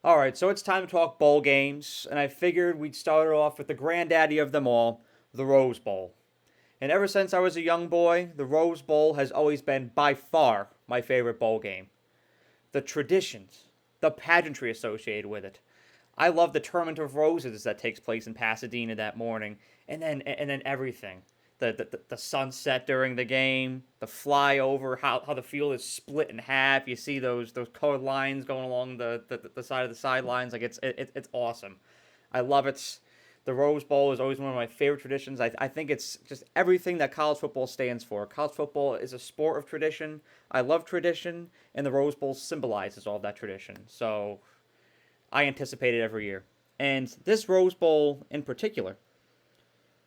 All right, so it's time to talk bowl games, and I figured we'd start off with the granddaddy of them all, the Rose Bowl. And ever since I was a young boy, the Rose Bowl has always been by far my favorite bowl game. The traditions, the pageantry associated with it. I love the Tournament of Roses that takes place in Pasadena that morning, and then everything. The sunset during the game, the flyover, how the field is split in half. You see those colored lines going along the side of the sidelines. Like it's awesome. I love it. The Rose Bowl is always one of my favorite traditions. I think it's just everything that college football stands for. College football is a sport of tradition. I love tradition, and the Rose Bowl symbolizes all of that tradition. So I anticipate it every year. And this Rose Bowl in particular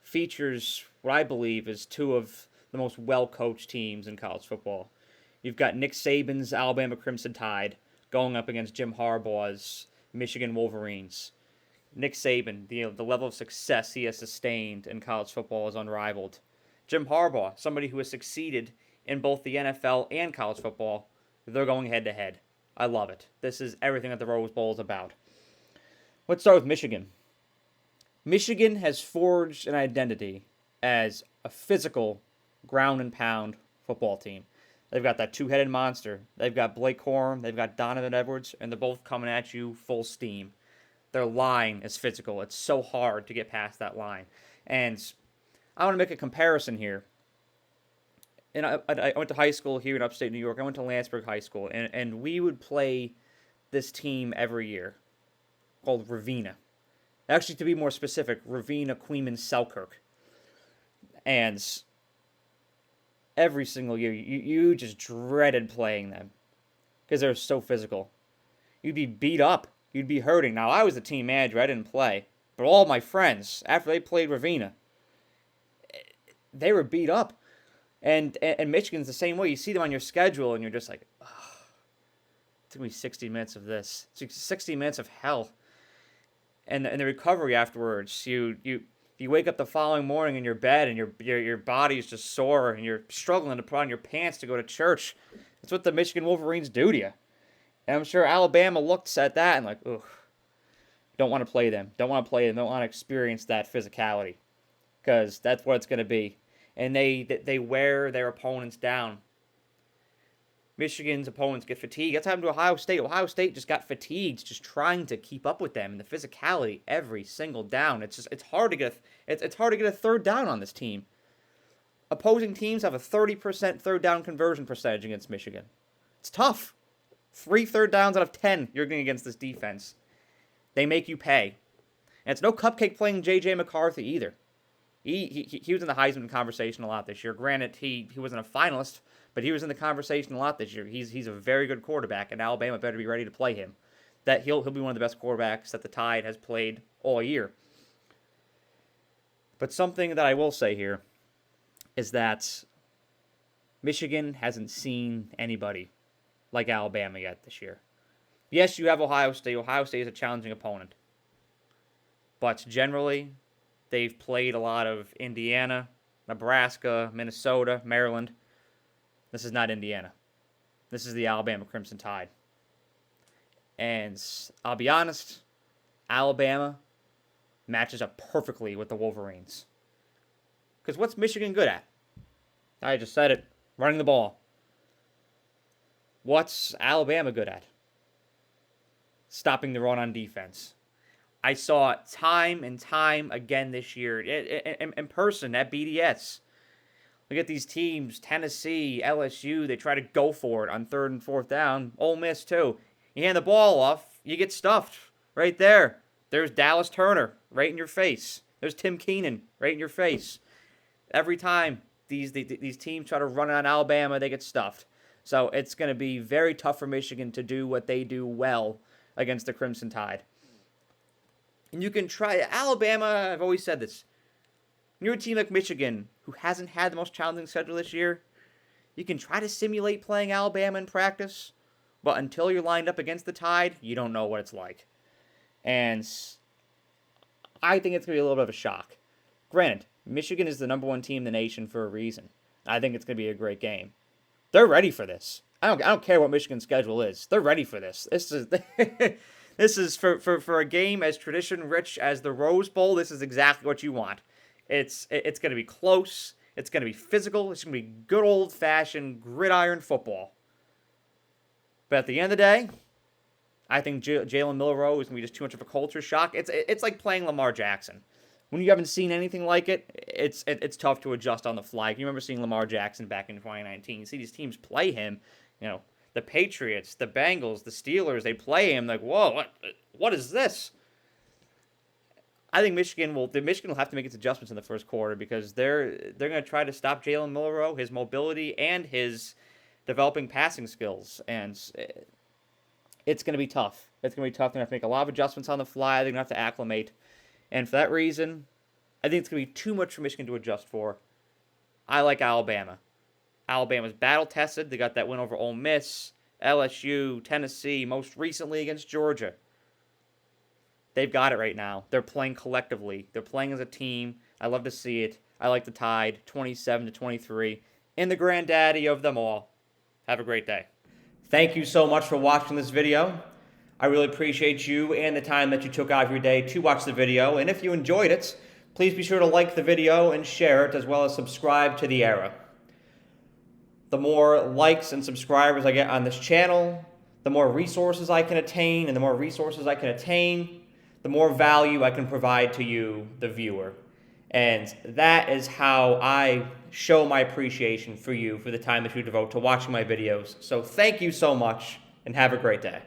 features what I believe is two of the most well coached teams in college football. You've got Nick Saban's Alabama Crimson Tide going up against Jim Harbaugh's Michigan Wolverines. Nick Saban, the level of success he has sustained in college football is unrivaled. Jim Harbaugh, somebody who has succeeded in both the NFL and college football, they're going head to head. I love it. This is everything that the Rose Bowl is about. Let's start with Michigan. Michigan has forged an identity as a physical, ground and pound football team. They've got that two-headed monster. They've got Blake Corum, they've got Donovan Edwards, and they're both coming at you full steam. Their line is physical. It's so hard to get past that line. And I want to make a comparison here. And I went to high school here in upstate New York. I went to Landsberg High School, and we would play this team every year called Ravenna. Actually, to be more specific, Ravenna Queeman Selkirk. And every single year, you just dreaded playing them because they're so physical. You'd be beat up. You'd be hurting. Now, I was the team manager. I didn't play. But all my friends, after they played Ravenna, they were beat up. And Michigan's the same way. You see them on your schedule, and you're just like, oh, it's going to be 60 minutes of this. 60 minutes of hell. And the recovery afterwards, you wake up the following morning in your bed, and your body's just sore, and you're struggling to put on your pants to go to church. That's what the Michigan Wolverines do to you. And I'm sure Alabama looked at that and like, ugh, don't want to play them. Don't want to play them. Don't want to experience that physicality, because that's what it's going to be. And they wear their opponents down. Michigan's opponents get fatigued. That's happened to Ohio State. Ohio State just got fatigued just trying to keep up with them, and the physicality every single down. It's hard to get it's hard to get a third down on this team. Opposing teams have a 30% third down conversion percentage against Michigan. It's tough. 3 third downs out of 10 you're getting against this defense. They make you pay. And it's no cupcake playing J.J. McCarthy either. He was in the Heisman conversation a lot this year. Granted, he wasn't a finalist, but he was in the conversation a lot this year. He's a very good quarterback, and Alabama better be ready to play him. That he'll be one of the best quarterbacks that the Tide has played all year. But something that I will say here is that Michigan hasn't seen anybody like Alabama yet this year. Yes, you have Ohio State. Ohio State is a challenging opponent. But generally, they've played a lot of Indiana, Nebraska, Minnesota, Maryland. This is not Indiana. This is the Alabama Crimson Tide. And I'll be honest, Alabama matches up perfectly with the Wolverines. Because what's Michigan good at? I just said it. Running the ball. What's Alabama good at? Stopping the run on defense. I saw it time and time again this year in person at BDS. Look at these teams, Tennessee, LSU, they try to go for it on 3rd and 4th down. Ole Miss, too. You hand the ball off, you get stuffed right there. There's Dallas Turner right in your face. There's Tim Keenan right in your face. Every time these teams try to run it on Alabama, they get stuffed. So it's going to be very tough for Michigan to do what they do well against the Crimson Tide. And you can try. Alabama, I've always said this. When you're a team like Michigan, who hasn't had the most challenging schedule this year, you can try to simulate playing Alabama in practice, but until you're lined up against the Tide, you don't know what it's like. And I think it's going to be a little bit of a shock. Granted, Michigan is the number 1 team in the nation for a reason. I think it's going to be a great game. They're ready for this. I don't care what Michigan's schedule is. They're ready for this. This is for a game as tradition-rich as the Rose Bowl. This is exactly what you want. It's going to be close. It's going to be physical. It's going to be good old-fashioned gridiron football. But at the end of the day, I think Jalen Milroe is going to be just too much of a culture shock. It's like playing Lamar Jackson. When you haven't seen anything like it, it's tough to adjust on the fly. You remember seeing Lamar Jackson back in 2019. You see these teams play him, the Patriots, the Bengals, the Steelers, they play him like, whoa, what is this? I think Michigan will have to make its adjustments in the first quarter because they're going to try to stop Jalen Milroe, his mobility, and his developing passing skills. And it's going to be tough. It's going to be tough. They're going to have to make a lot of adjustments on the fly. They're going to have to acclimate. And for that reason, I think it's going to be too much for Michigan to adjust for. I like Alabama. Alabama's battle-tested. They got that win over Ole Miss, LSU, Tennessee, most recently against Georgia. They've got it right now. They're playing collectively. They're playing as a team. I love to see it. I like the Tide, 27-23, in the granddaddy of them all. Have a great day. Thank you so much for watching this video. I really appreciate you and the time that you took out of your day to watch the video. And if you enjoyed it, please be sure to like the video and share it, as well as subscribe to The Era. The more likes and subscribers I get on this channel, the more resources I can attain, and the more resources I can attain, the more value I can provide to you, the viewer. And that is how I show my appreciation for you for the time that you devote to watching my videos. So thank you so much, and have a great day.